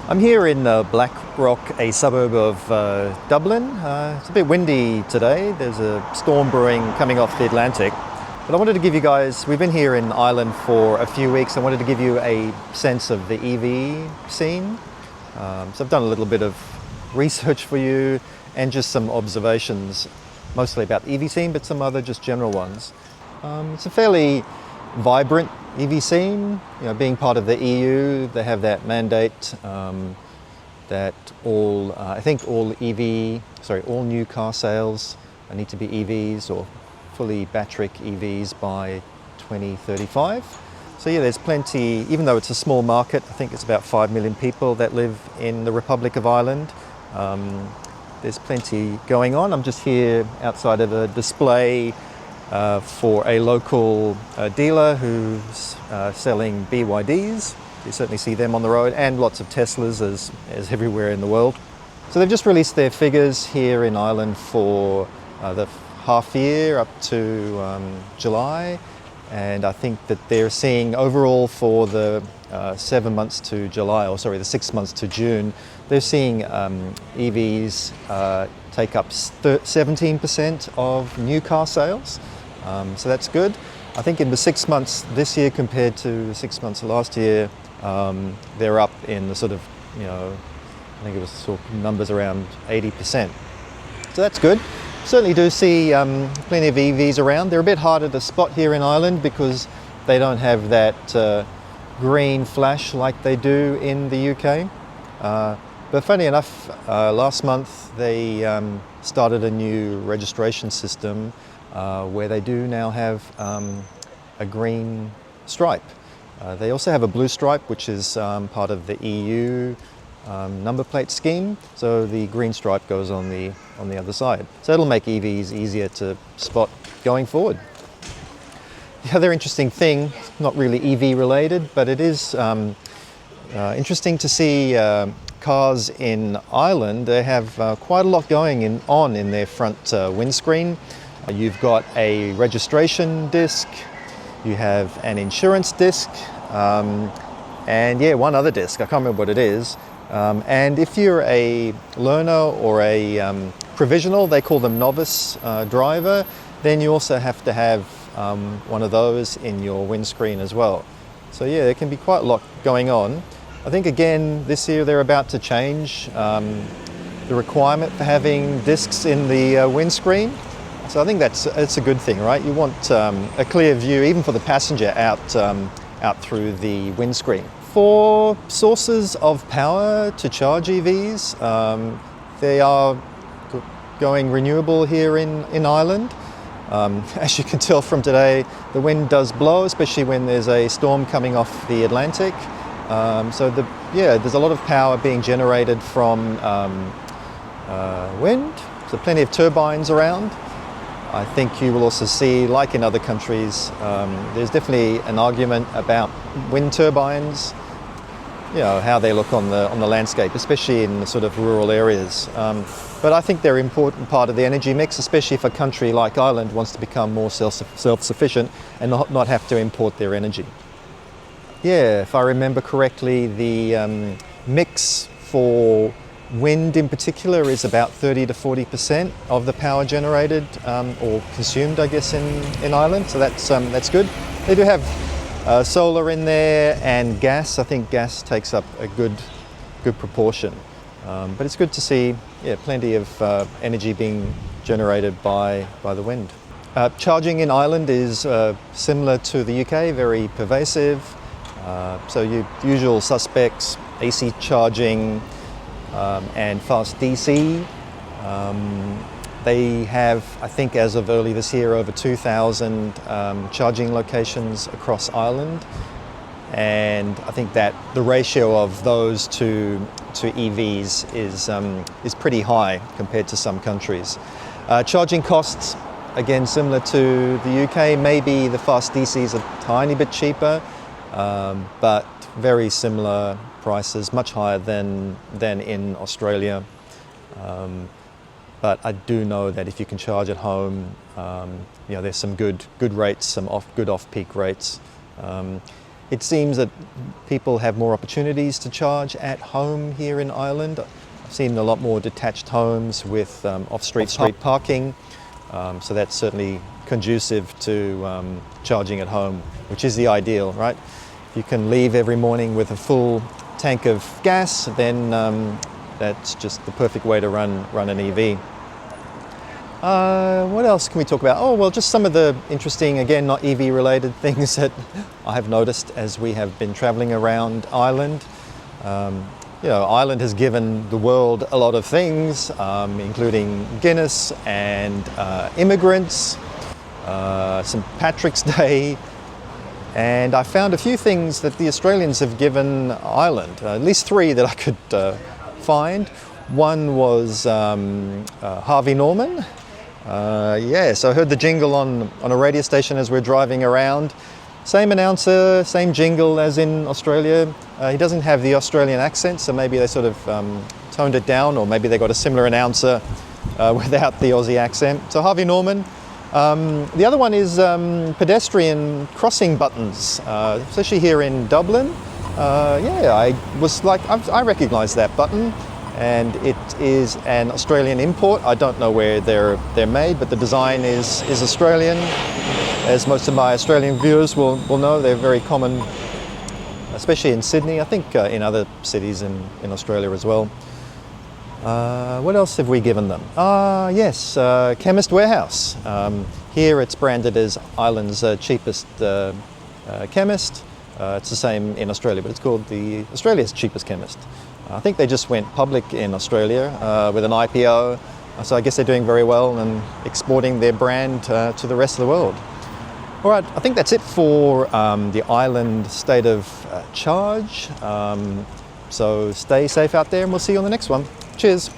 I'm here in Blackrock, a suburb of Dublin. It's a bit windy today. There's a storm brewing coming off the Atlantic. But I wanted to give you guys, we've been here in Ireland for a few weeks. I wanted to give you a sense of the EV scene. So I've done a little bit of research for you and just some observations, mostly about the EV scene, but some other just general ones. It's a fairly vibrant EV scene. You know, being part of the EU, they have that mandate that all new car sales need to be EVs or fully batteric EVs by 2035. So yeah, there's plenty, even though it's a small market, I think it's about 5 million people that live in the Republic of Ireland. There's plenty going on. I'm just here outside of a display for a local dealer who's selling BYDs. You certainly see them on the road, and lots of Teslas as everywhere in the world. So they've just released their figures here in Ireland for the half year up to July, and I think that they're seeing overall for the 7 months to July, the 6 months to June, they're seeing EVs take up 17% of new car sales. So that's good. I think in the 6 months this year compared to the 6 months of last year, they're up in the I think it was sort of numbers around 80%. So that's good. Certainly do see plenty of EVs around. They're a bit harder to spot here in Ireland because they don't have that green flash like they do in the UK. But funny enough, last month they started a new registration system where they do now have a green stripe. They also have a blue stripe, which is part of the EU number plate scheme. So the green stripe goes on the other side. So it'll make EVs easier to spot going forward. The other interesting thing, not really EV related, but it is interesting to see cars in Ireland. They have quite a lot going on in their front windscreen. You've got a registration disc, you have an insurance disc, and yeah, one other disc, I can't remember what it is. And if you're a learner or a provisional, they call them novice driver, then you also have to have one of those in your windscreen as well. So yeah, there can be quite a lot going on. I think again, this year they're about to change the requirement for having discs in the windscreen. So I think it's a good thing, right? You want a clear view, even for the passenger, out through the windscreen. For sources of power to charge EVs, they are going renewable here in Ireland. As you can tell from today, the wind does blow, especially when there's a storm coming off the Atlantic. So there's a lot of power being generated from wind. So plenty of turbines around. I think you will also see, like in other countries, there's definitely an argument about wind turbines, how they look on the landscape, especially in the sort of rural areas. But I think they're an important part of the energy mix, especially if a country like Ireland wants to become more self-sufficient and not have to import their energy. Yeah, if I remember correctly, the mix for wind in particular is about 30 to 40% of the power generated or consumed, I guess, in Ireland. So that's good. They do have solar in there and gas. I think gas takes up a good proportion. But it's good to see, plenty of energy being generated by the wind. Charging in Ireland is similar to the UK, very pervasive. So your usual suspects, AC charging, and fast DC. They have, I think as of early this year, over 2,000 charging locations across Ireland. And I think that the ratio of those to EVs is pretty high compared to some countries. Charging costs, again, similar to the UK. Maybe the fast DCs are a tiny bit cheaper, but very similar prices, much higher than in Australia. But I do know that if you can charge at home, there's some good rates, some good off-peak rates. It seems that people have more opportunities to charge at home here in Ireland. I've seen a lot more detached homes with off-street parking, so that's certainly conducive to charging at home, which is the ideal, right? If you can leave every morning with a full tank of gas, then that's just the perfect way to run an EV. What else can we talk about? Oh, well, just some of the interesting, again, not EV related things that I have noticed as we have been traveling around Ireland. You know, Ireland has given the world a lot of things, including Guinness and immigrants, St. Patrick's Day, and I found a few things that the Australians have given Ireland, at least three that I could find. One was Harvey Norman. So I heard the jingle on a radio station as we're driving around. Same announcer, same jingle as in Australia. He doesn't have the Australian accent, so maybe they sort of toned it down, or maybe they got a similar announcer without the Aussie accent. So Harvey Norman. The other one is pedestrian crossing buttons, especially here in Dublin. I recognised that button, and it is an Australian import. I don't know where they're made, but the design is Australian. As most of my Australian viewers will know, they're very common, especially in Sydney. I think in other cities in Australia as well. What else have we given them? Yes, Chemist Warehouse. Here it's branded as Ireland's cheapest chemist. It's the same in Australia, but it's called the Australia's cheapest chemist. I think they just went public in Australia with an IPO, so I guess they're doing very well and exporting their brand to the rest of the world. All right, I think that's it for the Ireland State of Charge. So stay safe out there, and we'll see you on the next one. Cheers.